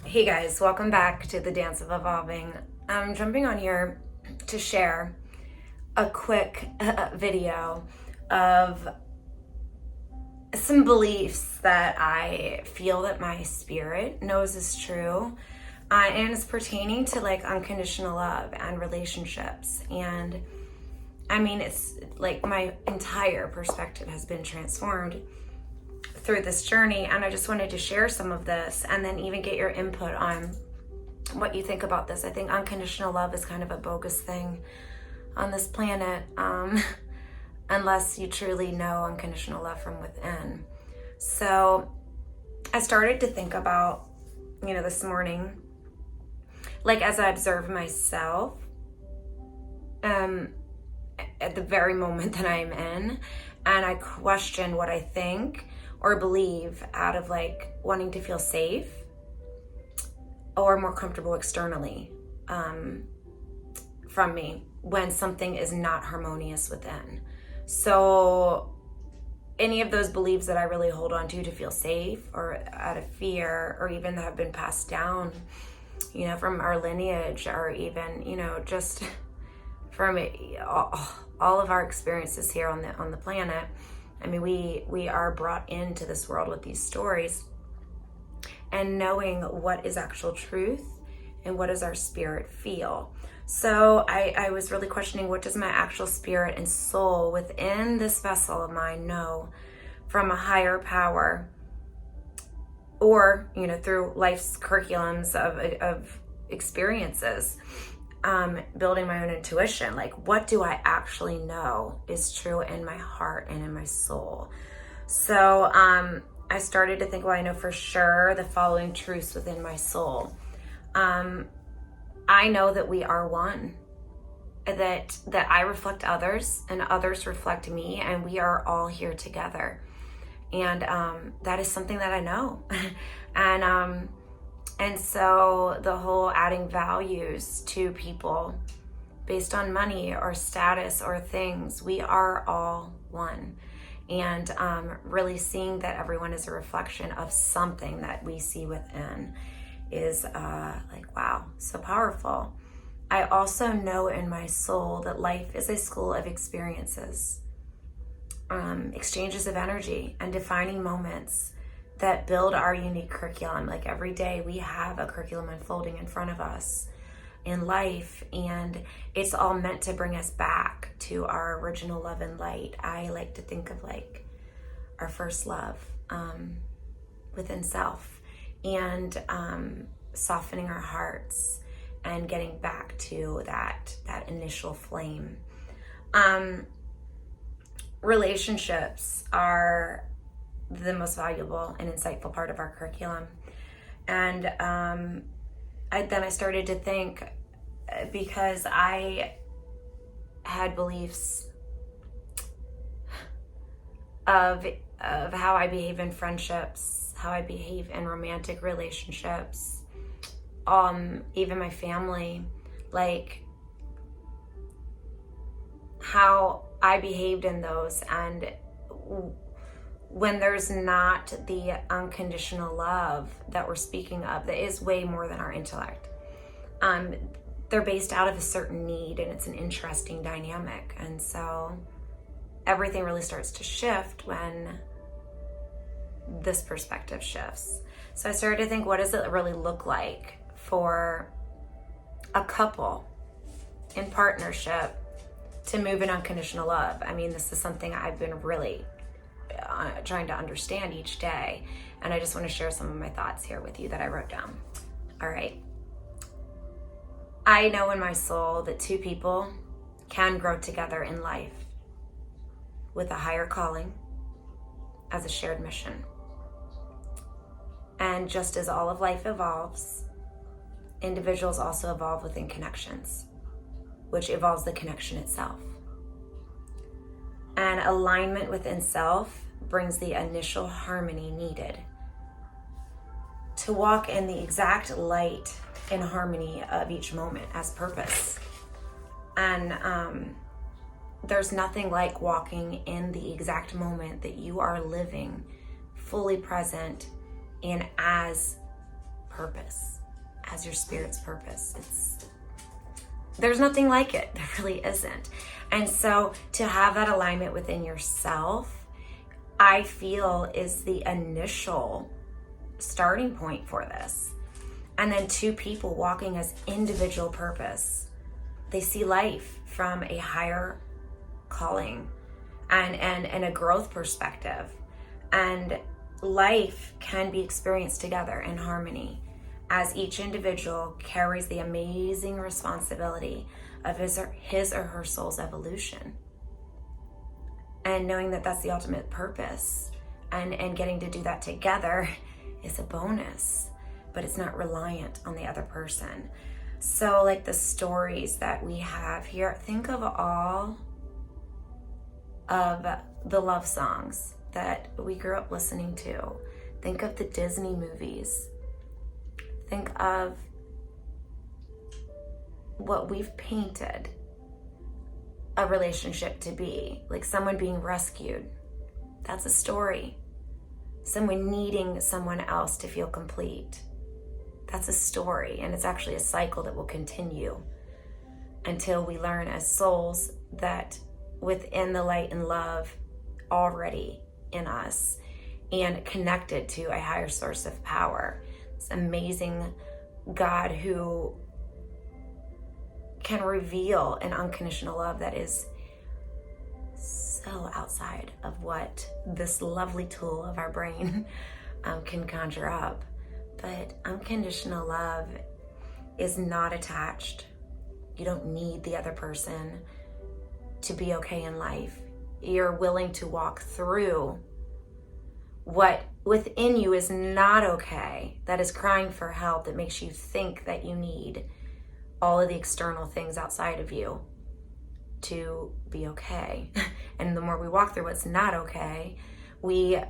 Hey guys, welcome back to the Dance of Evolving. I'm jumping on here to share a quick video of some beliefs that I feel that my spirit knows is true, and it's pertaining to like unconditional love and relationships. And I mean, it's like my entire perspective has been transformed through this journey, and I just wanted to share some of this and then even get your input on what you think about this. I think unconditional love is kind of a bogus thing on this planet, unless you truly know unconditional love from within. So I started to think about, this morning, like as I observe myself, at the very moment that I'm in, and I question what I think or believe out of like wanting to feel safe or more comfortable externally from me when something is not harmonious within. So any of those beliefs that I really hold on to feel safe or out of fear, or even that have been passed down, from our lineage, or even, just from all of our experiences here on the planet. I mean, we are brought into this world with these stories, and knowing what is actual truth and what does our spirit feel. So I was really questioning, what does my actual spirit and soul within this vessel of mine know from a higher power, or, through life's curriculums of experiences, building my own intuition. Like, what do I actually know is true in my heart and in my soul? So I started to think, well, I know for sure the following truths within my soul. I know that we are one, that I reflect others and others reflect me, and we are all here together. And that is something that I know. And so the whole adding values to people based on money or status or things, we are all one. And really seeing that everyone is a reflection of something that we see within is like, wow, so powerful. I also know in my soul that life is a school of experiences, exchanges of energy, and defining moments that build our unique curriculum. Like every day we have a curriculum unfolding in front of us in life, and it's all meant to bring us back to our original love and light. I like to think of like our first love within self, and softening our hearts and getting back to that initial flame. Relationships are the most valuable and insightful part of our curriculum. And I started to think, because I had beliefs of how I behave in friendships, how I behave in romantic relationships, even my family, like how I behaved in those. And when there's not the unconditional love that we're speaking of, that is way more than our intellect, they're based out of a certain need, and it's an interesting dynamic. And so everything really starts to shift when this perspective shifts. So I started to think, what does it really look like for a couple in partnership to move in unconditional love? I mean, this is something I've been really trying to understand each day, and I just want to share some of my thoughts here with you that I wrote down. All right. I know in my soul that two people can grow together in life with a higher calling as a shared mission. And just as all of life evolves, individuals also evolve within connections, which evolves the connection itself. And alignment within self brings the initial harmony needed to walk in the exact light and harmony of each moment as purpose. And there's nothing like walking in the exact moment that you are living fully present and as purpose. as your spirit's purpose. There's nothing like it. There really isn't. And so to have that alignment within yourself, I feel is the initial starting point for this. And then two people walking as individual purpose. They see life from a higher calling and a growth perspective. And life can be experienced together in harmony as each individual carries the amazing responsibility of his or her soul's evolution. And knowing that that's the ultimate purpose and getting to do that together is a bonus, but it's not reliant on the other person. So like the stories that we have here, think of all of the love songs that we grew up listening to. Think of the Disney movies. Think of what we've painted a relationship to be, like someone being rescued. That's a story. Someone needing someone else to feel complete. That's a story, and it's actually a cycle that will continue until we learn as souls that within the light and love already in us and connected to a higher source of power. This amazing God who can reveal an unconditional love that is so outside of what this lovely tool of our brain can conjure up. But unconditional love is not attached. You don't need the other person to be okay in life. You're willing to walk through what within you is not okay, that is crying for help, that makes you think that you need all of the external things outside of you to be okay. And the more we walk through what's not okay, we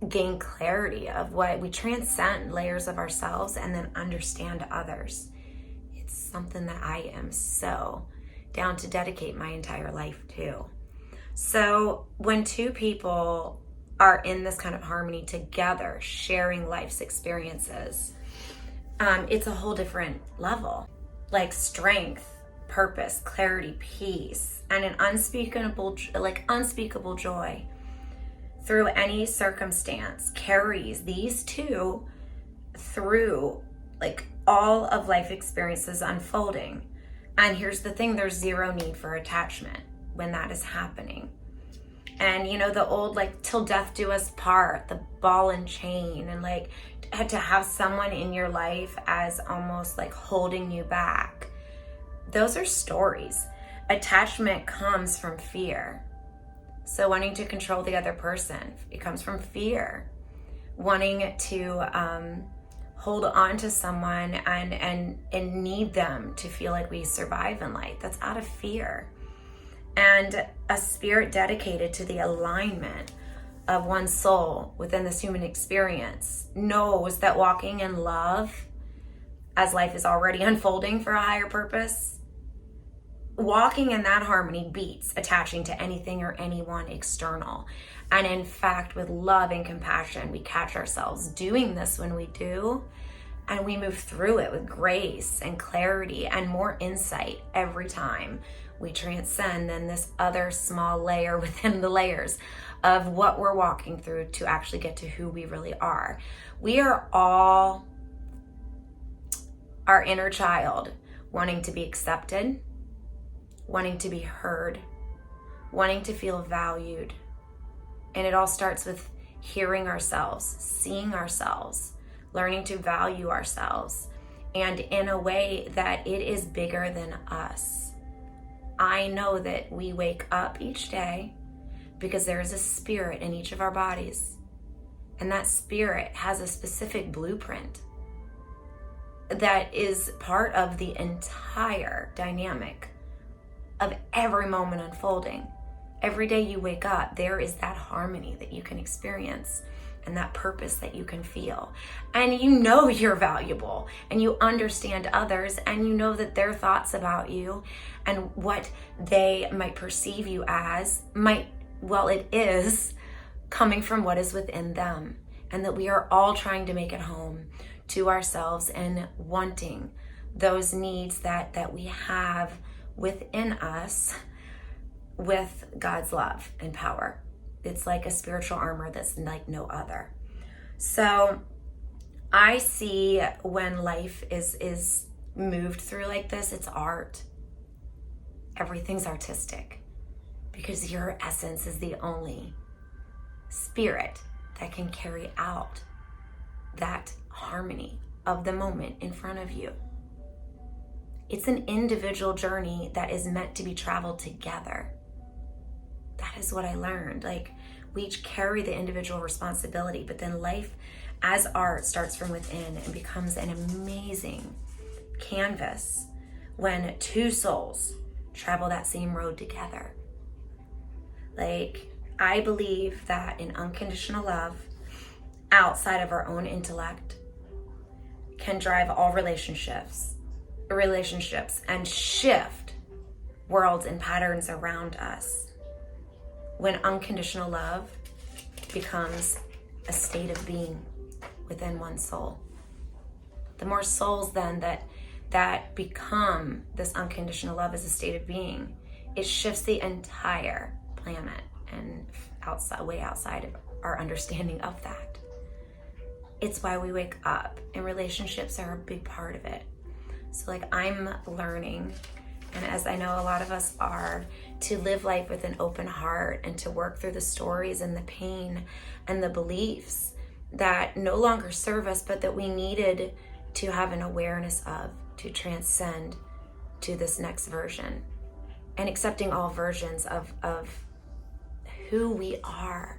gain clarity of what we transcend layers of ourselves and then understand others. It's something that I am so down to dedicate my entire life to. So when two people are in this kind of harmony together, sharing life's experiences, it's a whole different level. Like strength, purpose, clarity, peace, and an unspeakable joy through any circumstance carries these two through like all of life experiences unfolding. And here's the thing, there's zero need for attachment when that is happening. And you know, the old like till death do us part, the ball and chain, and like to have someone in your life as almost like holding you back. Those are stories. Attachment comes from fear. So wanting to control the other person, it comes from fear. Wanting to hold on to someone and need them to feel like we survive in life, that's out of fear. And a spirit dedicated to the alignment of one's soul within this human experience knows that walking in love as life is already unfolding for a higher purpose, walking in that harmony beats attaching to anything or anyone external. And in fact, with love and compassion, we catch ourselves doing this when we do, and we move through it with grace and clarity and more insight every time we transcend then this other small layer within the layers of what we're walking through to actually get to who we really are. We are all our inner child, wanting to be accepted, wanting to be heard, wanting to feel valued. And it all starts with hearing ourselves, seeing ourselves, learning to value ourselves, and in a way that it is bigger than us. I know that we wake up each day because there is a spirit in each of our bodies, and that spirit has a specific blueprint that is part of the entire dynamic of every moment unfolding. Every day you wake up, there is that harmony that you can experience and that purpose that you can feel. And you know you're valuable, and you understand others, and you know that their thoughts about you and what they might perceive you as it is coming from what is within them, and that we are all trying to make it home to ourselves and wanting those needs that we have within us with God's love and power. It's like a spiritual armor that's like no other. So I see when life is moved through like this, it's art. Everything's artistic because your essence is the only spirit that can carry out that harmony of the moment in front of you. It's an individual journey that is meant to be traveled together. That is what I learned. Like, we each carry the individual responsibility, but then life as art starts from within and becomes an amazing canvas when two souls travel that same road together. Like, I believe that in unconditional love, outside of our own intellect, can drive all relationships and shift worlds and patterns around us. When unconditional love becomes a state of being within one soul. The more souls then that become this unconditional love as a state of being, it shifts the entire planet and way outside of our understanding of that. It's why we wake up, and relationships are a big part of it. So like, I'm learning, and as I know a lot of us are, to live life with an open heart and to work through the stories and the pain and the beliefs that no longer serve us, but that we needed to have an awareness of, to transcend to this next version, and accepting all versions of who we are,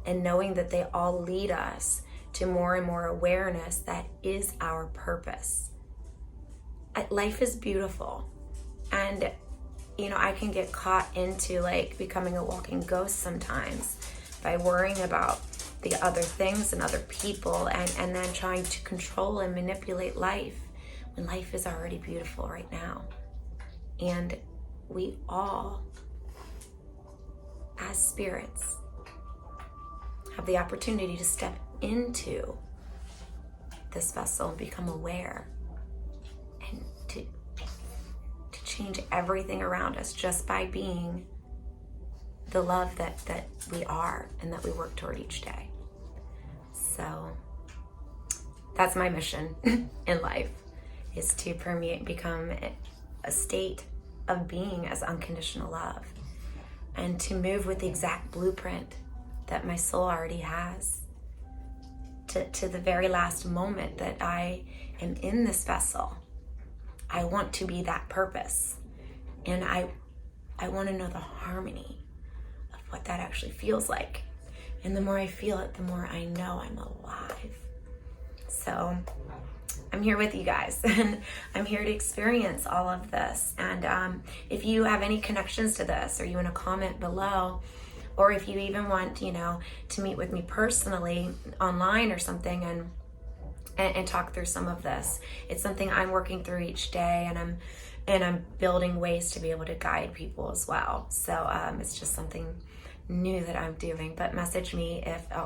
and knowing that they all lead us to more and more awareness that is our purpose. Life is beautiful, and I can get caught into like becoming a walking ghost sometimes by worrying about the other things and other people, and then trying to control and manipulate life when life is already beautiful right now. And we all, as spirits, have the opportunity to step into this vessel and become aware, and to change everything around us just by being the love that we are and that we work toward each day. So that's my mission in life, is to become a state of being as unconditional love, and to move with the exact blueprint that my soul already has, to the very last moment that I am in this vessel. I want to be that purpose, and I want to know the harmony of what that actually feels like. And the more I feel it, the more I know I'm alive. So I'm here with you guys, and I'm here to experience all of this. And if you have any connections to this, or you want to comment below, or if you even want, to meet with me personally online or something and talk through some of this. It's something I'm working through each day, and I'm building ways to be able to guide people as well. So it's just something new that I'm doing. But message me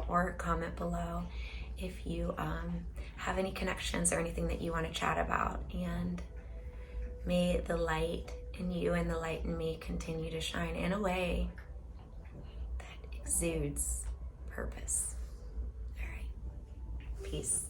or comment below if you have any connections or anything that you want to chat about. And may the light in you and the light in me continue to shine in a way that exudes purpose. All right. Peace.